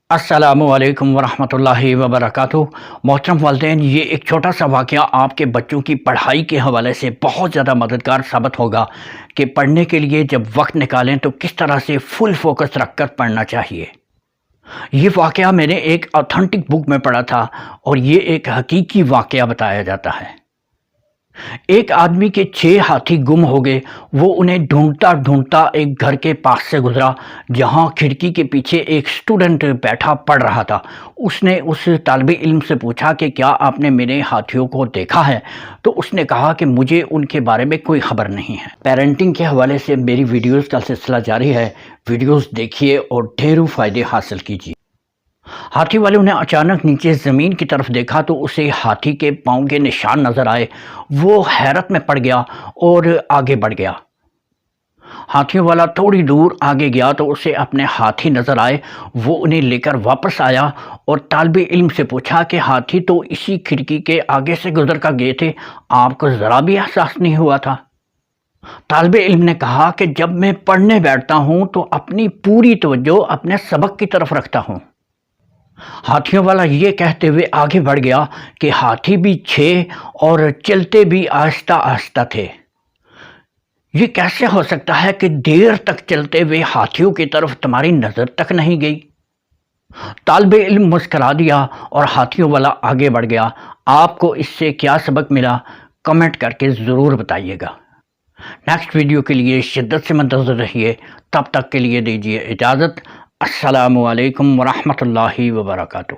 السلام علیکم ورحمۃ اللہ وبرکاتہ۔ محترم والدین، یہ ایک چھوٹا سا واقعہ آپ کے بچوں کی پڑھائی کے حوالے سے بہت زیادہ مددگار ثابت ہوگا کہ پڑھنے کے لیے جب وقت نکالیں تو کس طرح سے فل فوکس رکھ کر پڑھنا چاہیے۔ یہ واقعہ میں نے ایک آتھنٹک بک میں پڑھا تھا اور یہ ایک حقیقی واقعہ بتایا جاتا ہے۔ ایک آدمی کے 6 ہاتھی گم ہو گئے۔ وہ انہیں ڈھونڈتا ڈھونڈتا ایک گھر کے پاس سے گزرا جہاں کھڑکی کے پیچھے ایک اسٹوڈنٹ بیٹھا پڑھ رہا تھا۔ اس نے اس طالب علم سے پوچھا کہ کیا آپ نے میرے ہاتھیوں کو دیکھا ہے؟ تو اس نے کہا کہ مجھے ان کے بارے میں کوئی خبر نہیں ہے۔ پیرنٹنگ کے حوالے سے میری ویڈیوز کا سلسلہ جاری ہے، ویڈیوز دیکھیے اور ڈھیروں فائدے حاصل کیجیے۔ ہاتھی والوں نے اچانک نیچے زمین کی طرف دیکھا تو اسے ہاتھی کے پاؤں کے نشان نظر آئے۔ وہ حیرت میں پڑ گیا اور آگے بڑھ گیا۔ ہاتھیوں والا تھوڑی دور آگے گیا تو اسے اپنے ہاتھی نظر آئے۔ وہ انہیں لے کر واپس آیا اور طالب علم سے پوچھا کہ ہاتھی تو اسی کھڑکی کے آگے سے گزر کر گئے تھے، آپ کو ذرا بھی احساس نہیں ہوا تھا؟ طالب علم نے کہا کہ جب میں پڑھنے بیٹھتا ہوں تو اپنی پوری توجہ اپنے سبق کی طرف رکھتا ہوں۔ ہاتھیوں والا یہ کہتے ہوئے آگے بڑھ گیا کہ ہاتھی بھی 6 اور چلتے بھی آہستہ آہستہ تھے۔ یہ کیسے ہو سکتا ہے کہ دیر تک چلتے ہوئے ہاتھیوں کی طرف تمہاری نظر تک نہیں گئی؟ طالب علم مسکرا دیا اور ہاتھیوں والا آگے بڑھ گیا۔ آپ کو اس سے کیا سبق ملا؟ کمنٹ کر کے ضرور بتائیے گا۔ نیکسٹ ویڈیو کے لیے شدت سے منتظر رہیے۔ تب تک کے لیے دیجیے اجازت۔ السلام علیکم ورحمۃ اللہ وبرکاتہ۔